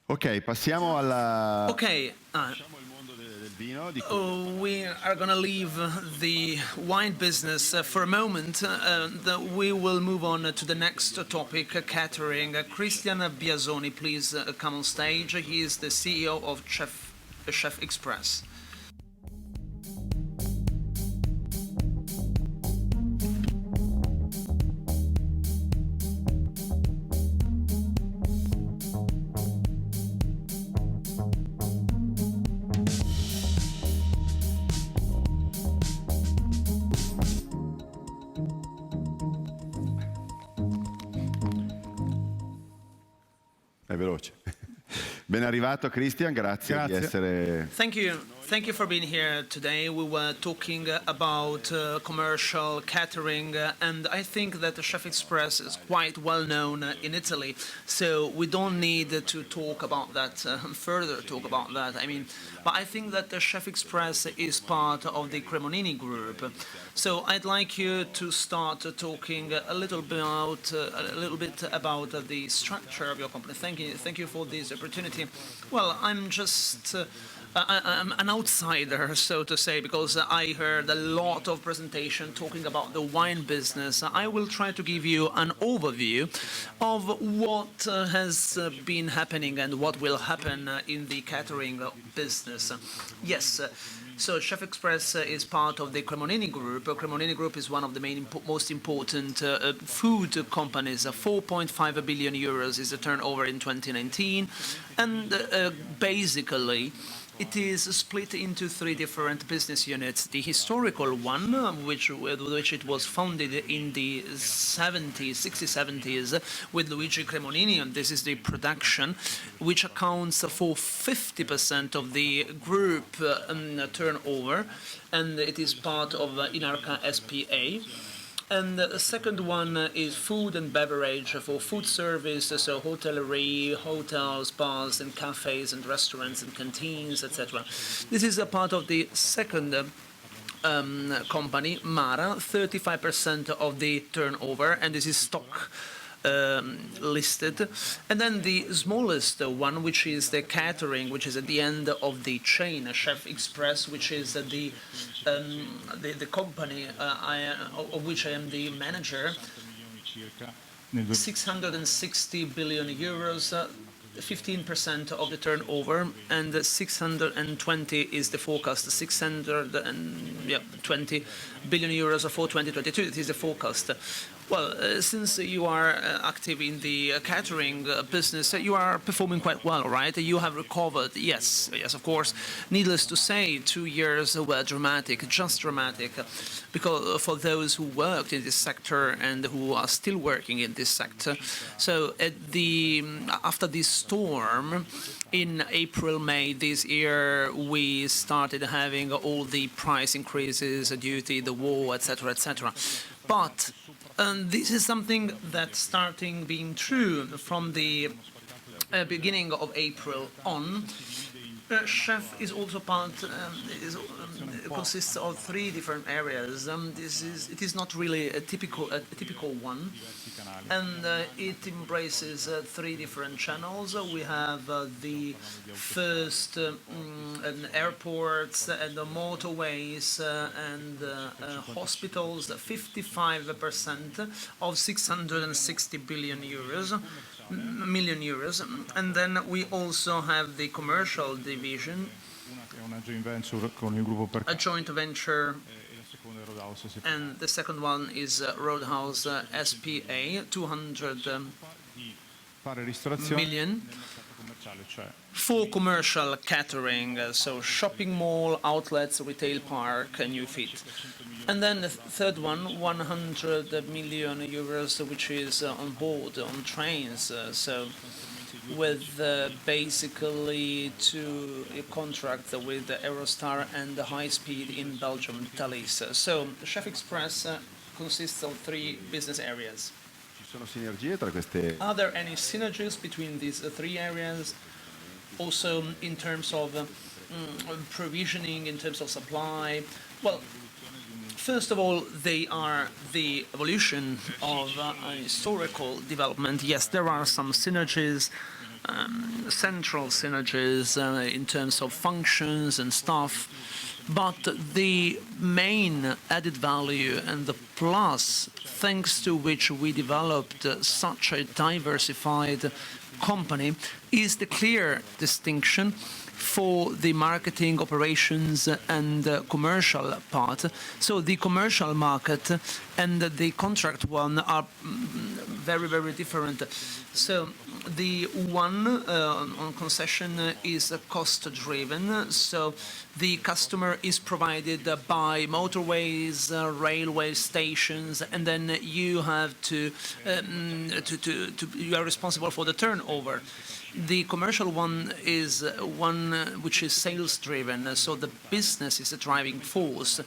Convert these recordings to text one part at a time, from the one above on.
Ok, passiamo alla... Okay, Lasciamo il mondo del vino, we are going to leave the wine business for a moment. We will move on to the next topic, catering. Cristian Biasoni, please come on stage. He is the CEO of Chef Express. È veloce. Ben arrivato Cristian, grazie di essere... Thank you. Thank you for being here today. We were talking about commercial catering, and I think that the Chef Express is quite well known in Italy, so we don't need to talk about that further. Talk about that. But I think that the Chef Express is part of the Cremonini group. So I'd like you to start talking a little bit about the structure of your company. Thank you for this opportunity. Well, I'm just. I'm an outsider, so to say, because I heard a lot of presentation talking about the wine business. I will try to give you an overview of what has been happening and what will happen in the catering business. Yes. So Chef Express is part of the Cremonini Group. Cremonini Group is one of the most important food companies. 4.5 billion euros is the turnover in 2019, and basically it is split into three different business units. The historical one, with which it was founded in the 60s, 70s, with Luigi Cremonini, and this is the production, which accounts for 50% of the group turnover, and it is part of Inarca SPA. And the second one is food and beverage for food service, so hotellerie, hotels, bars and cafes and restaurants and canteens, etc. This is a part of the second company, Mara, 35% of the turnover, and this is stock listed. And then the smallest one, which is the catering, which is at the end of the chain, Chef Express, which is the company of which I am the manager. 660 billion euros, 15% of the turnover, and 620 is the forecast. 620 billion euros for 2022. This is the forecast. Well, since you are active in the catering business, you are performing quite well, right? You have recovered. Yes, of course. Needless to say, 2 years were dramatic, just dramatic, because for those who worked in this sector and who are still working in this sector. So after this storm, in April, May this year, we started having all the price increases due to the war, etc., etc. But this is something that's starting being true from the beginning of April on. Chef is also consists of three different areas. It is not really a typical one, and it embraces three different channels. We have the first airports and the motorways and hospitals. 55% of 660 million euros, and then we also have the commercial division, a joint venture, and the second one is Roadhouse SPA, 200 million for commercial catering, so shopping mall, outlets, retail park, and new fit. And then the third one, 100 million euros, which is on board, on trains, so with basically a contract with Eurostar and the high speed in Belgium, Thalys. So Chef Express consists of three business areas. Are there any synergies between these three areas? Also in terms of provisioning, in terms of supply? Well, first of all, they are the evolution of a historical development. Yes, there are some synergies central synergies in terms of functions and stuff. But the main added value and the plus, thanks to which we developed such a diversified company, is the clear distinction for the marketing, operations, and commercial part. So the commercial market and the contract one are very, very different. So the one on concession is cost-driven. So the customer is provided by motorways, railway stations, and then you have you are responsible for the turnover. The commercial one is one which is sales-driven, so the business is the driving force.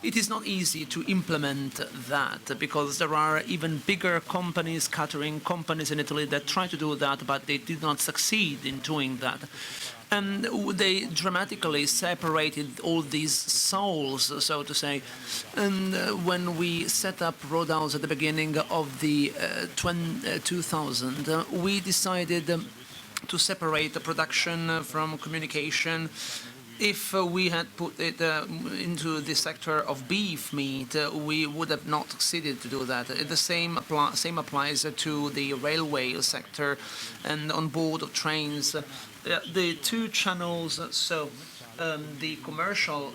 It is not easy to implement that because there are even bigger companies, catering companies in Italy that try to do that, but they did not succeed in doing that. And they dramatically separated all these souls, so to say. And when we set up Roadhouse at the beginning of the 2000, we decided to separate the production from communication. If we had put it into the sector of beef meat, we would have not succeeded to do that. The same applies to the railway sector and on board of trains. The two channels, so the commercial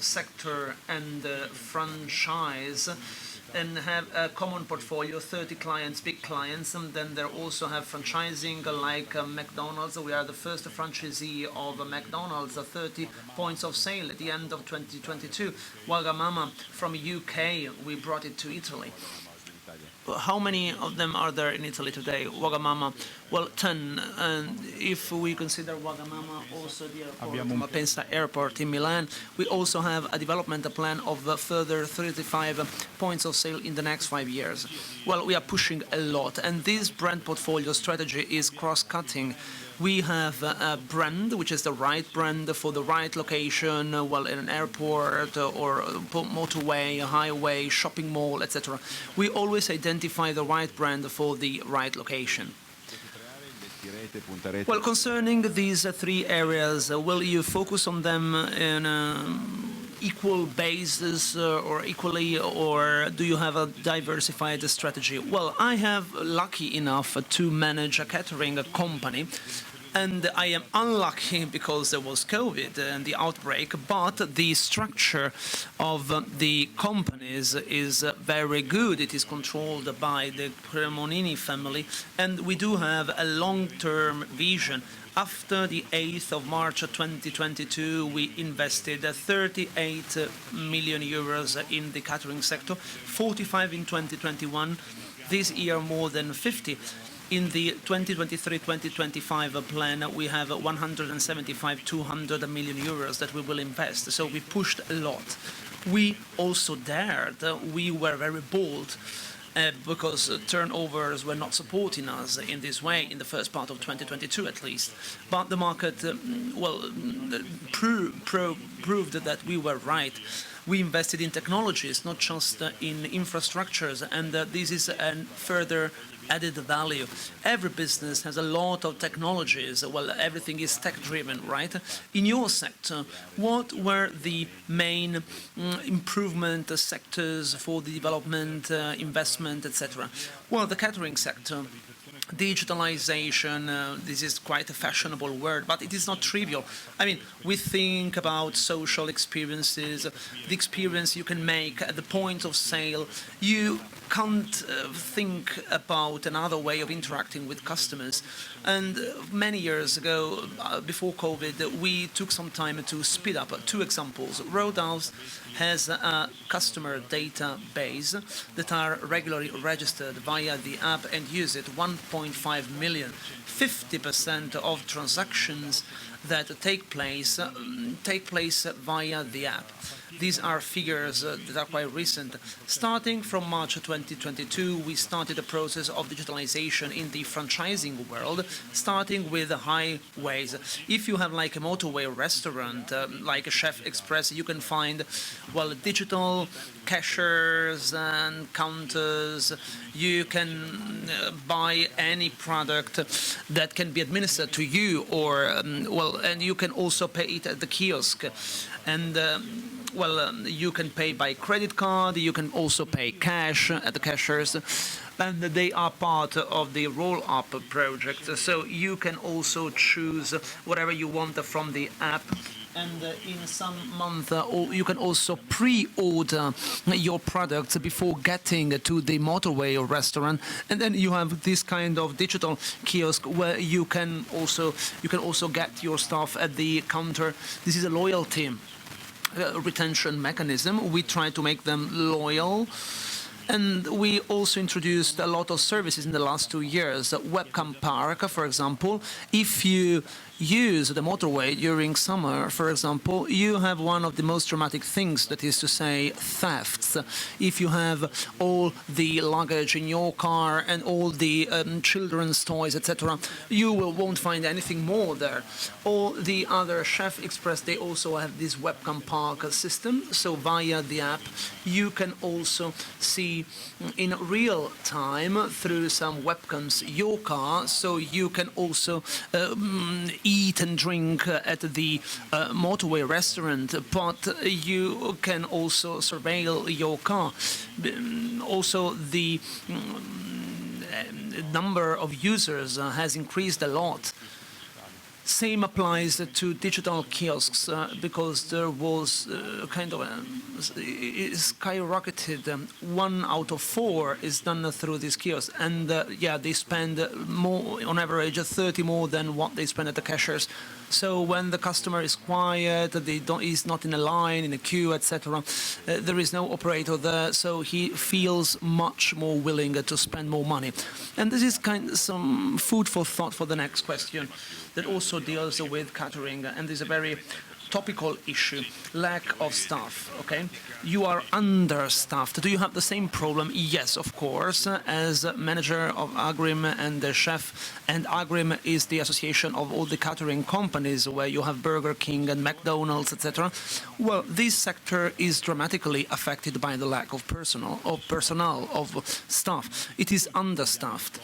sector and franchise, and have a common portfolio, 30 clients, big clients, and then they also have franchising like McDonald's. We are the first franchisee of McDonald's, 30 points of sale at the end of 2022. Wagamama from UK, we brought it to Italy. How many of them are there in Italy today? Wagamama, well, 10. And if we consider Wagamama also the airport, Malpensa Airport in Milan, we also have a development plan of further 35 points of sale in the next 5 years. Well, we are pushing a lot, and this brand portfolio strategy is cross-cutting. We have a brand, which is the right brand for the right location, well, in an airport or motorway, highway, shopping mall, etc. We always identify the right brand for the right location. Well, concerning these three areas, will you focus on them in equal basis or equally, or do you have a diversified strategy? Well, I have lucky enough to manage a catering company, and I am unlucky because there was COVID and the outbreak, but the structure of the companies is very good. It is controlled by the Cremonini family, and we do have a long-term vision. After the 8th of March 2022, we invested 38 million euros in the catering sector, 45 in 2021, this year more than 50. In the 2023-2025 plan, we have 200 million euros that we will invest. So we pushed a lot. We also dared. We were very bold. Because turnovers were not supporting us in this way in the first part of 2022 at least. But the market, proved that we were right. We invested in technologies, not just in infrastructures, and this is a further added value. Every business has a lot of technologies. Well, everything is tech-driven, right? In your sector, what were the main improvement sectors for the development, investment, etc.? Well, the catering sector. Digitalization, this is quite a fashionable word, but it is not trivial. I mean, we think about social experiences, the experience you can make at the point of sale. You can't think about another way of interacting with customers. And many years ago, before COVID, we took some time to speed up. Two examples. Roadhouse has a customer database that are regularly registered via the app and use it, 1.5 million. 50% of transactions that take place via the app. These are figures that are quite recent. Starting from March 2022, we started a process of digitalization in the franchising world, starting with the highways. If you have like a motorway restaurant, like a Chef Express, you can find, well, digital cashiers and counters. You can buy any product that can be administered to you, or, and you can also pay it at the kiosk. And you can pay by credit card, you can also pay cash at the cashiers, and they are part of the roll-up project. So you can also choose whatever you want from the app. And in some month, you can also pre-order your products before getting to the motorway or restaurant, and then you have this kind of digital kiosk where you can also get your stuff at the counter. This is a loyalty retention mechanism. We try to make them loyal. And we also introduced a lot of services in the last 2 years. Webcam Park, for example. If you use the motorway during summer, for example, you have one of the most dramatic things, that is to say, thefts. If you have all the luggage in your car and all the children's toys, etc., you won't find anything more there. All the other Chef Express, they also have this Webcam Park system. So via the app, you can also see in real time through some webcams your car, so you can also eat and drink at the motorway restaurant, but you can also surveil your car. Also, the number of users has increased a lot. Same applies to digital kiosks, because there was kind of it skyrocketed. 1 out of 4 is done through these kiosks, and they spend more, on average, 30 more than what they spend at the cashiers. So when the customer is quiet, he's not in a line, in a queue, etc., there is no operator there, so he feels much more willing to spend more money. And this is kind of some food for thought for the next question that also deals with catering, and is a very topical issue: lack of staff. Okay, you are understaffed. Do you have the same problem? Yes, of course. As manager of Agrim and the chef, and Agrim is the association of all the catering companies, where you have Burger King and McDonald's, etc. Well, this sector is dramatically affected by the lack of personnel, of staff. It is understaffed.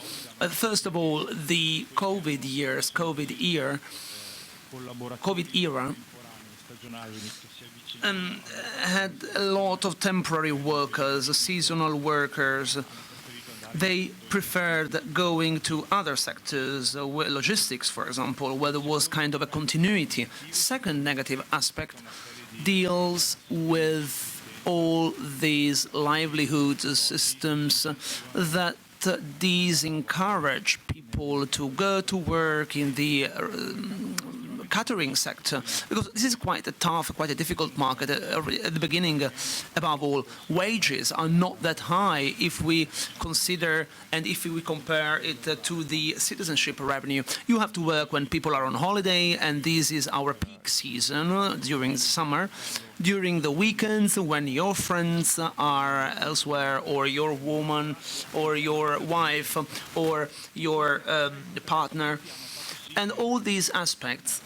First of all, the COVID era had a lot of temporary workers, seasonal workers. They preferred going to other sectors, logistics, for example, where there was kind of a continuity. Second negative aspect deals with all these livelihood systems that these encourage people to go to work in the catering sector, because this is quite a tough, quite a difficult market at the beginning. Above all, wages are not that high if we consider and if we compare it to the citizenship revenue. You have to work when people are on holiday, and this is our peak season during summer. During the weekends, when your friends are elsewhere, or your woman, or your wife, or your partner, and all these aspects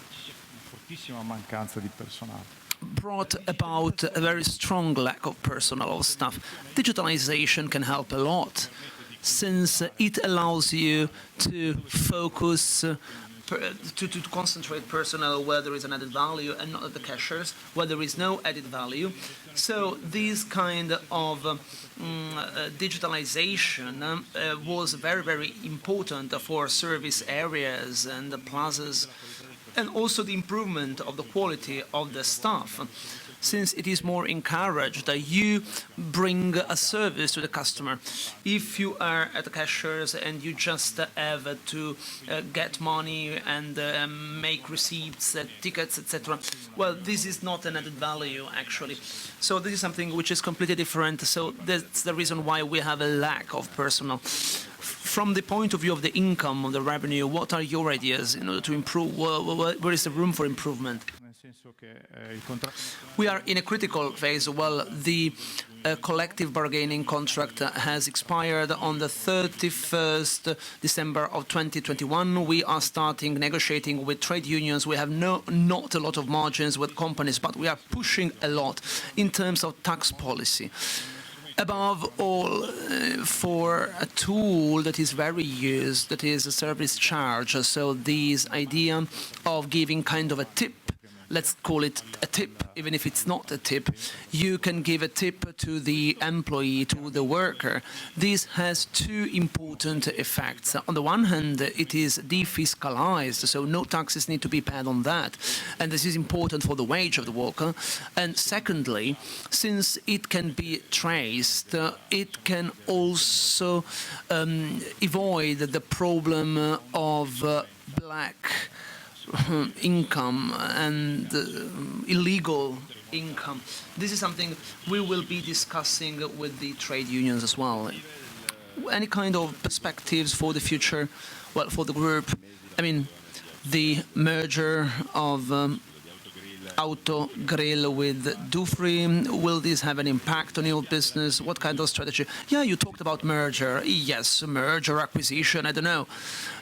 brought about a very strong lack of personnel, of staff. Digitalization can help a lot, since it allows you to focus to concentrate personnel where there is an added value, and not at the cashiers where there is no added value. So this kind of digitalization was very, very important for service areas and the plazas, and also the improvement of the quality of the staff, since it is more encouraged that you bring a service to the customer. If you are at the cashiers and you just have to get money and make receipts, tickets, etc., well, this is not an added value, actually. So this is something which is completely different. So that's the reason why we have a lack of personnel. from the point of view of the income, of the revenue, what are your ideas in order to improve? Where is the room for improvement? We are in a critical phase. Well, the collective bargaining contract has expired on the 31st December of 2021. We are starting negotiating with trade unions. We have not a lot of margins with companies, but we are pushing a lot in terms of tax policy. Above all, for a tool that is very used, that is a service charge. So this idea of giving kind of a tip, let's call it a tip, even if it's not a tip, you can give a tip to the employee, to the worker. This has two important effects. On the one hand, it is defiscalized, so no taxes need to be paid on that. And this is important for the wage of the worker. And secondly, since it can be traced, it can also avoid the problem of black income and illegal income. This is something we will be discussing with the trade unions as well. Any kind of perspectives for the future? Well, for the group, I mean, the merger of Autogrill with Dufry, will this have an impact on your business? What kind of strategy? Yeah, you talked about merger. Yes, merger, acquisition, I don't know.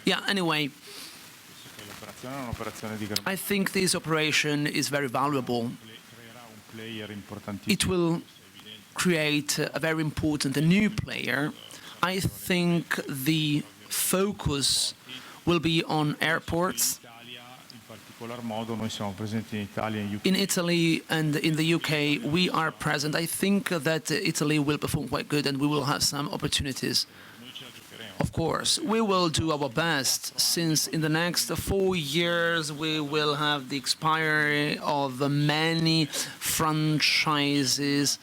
Yeah, anyway, I think this operation is very valuable. It will create a very important new player. I think the focus will be on airports. In Italy and in the UK, we are present. I think that Italy will perform quite good and we will have some opportunities. Of course, we will do our best, since in the next 4 years we will have the expiry of many franchisings,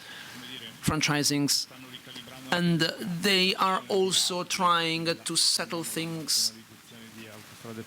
and they are also trying to settle things.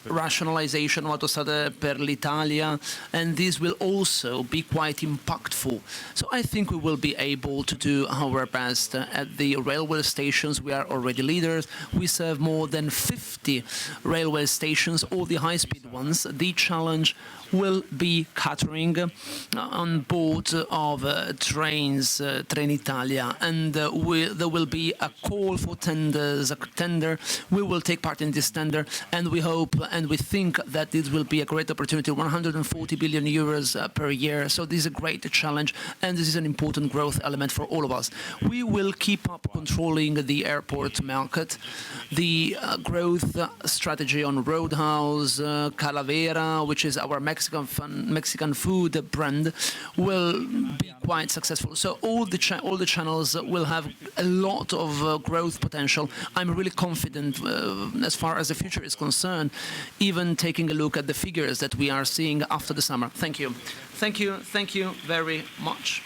Rationalization of Autostrade per l'Italia, and this will also be quite impactful. So I think we will be able to do our best. At the railway stations, we are already leaders. We serve more than 50 railway stations, all the high-speed ones. The challenge will be catering on board of trains, Trenitalia, and there will be a call for tenders, a tender. We will take part in this tender, and we hope and we think that this will be a great opportunity, 140 billion euros per year. So this is a great challenge, and this is an important growth element for all of us. We will keep up controlling the airport market. The growth strategy on Roadhouse, Calavera, which is our Mexican food brand, will be quite successful. So all the channels will have a lot of growth potential. I'm really confident as far as the future is concerned, even taking a look at the figures that we are seeing after the summer. Thank you. Thank you. Thank you very much.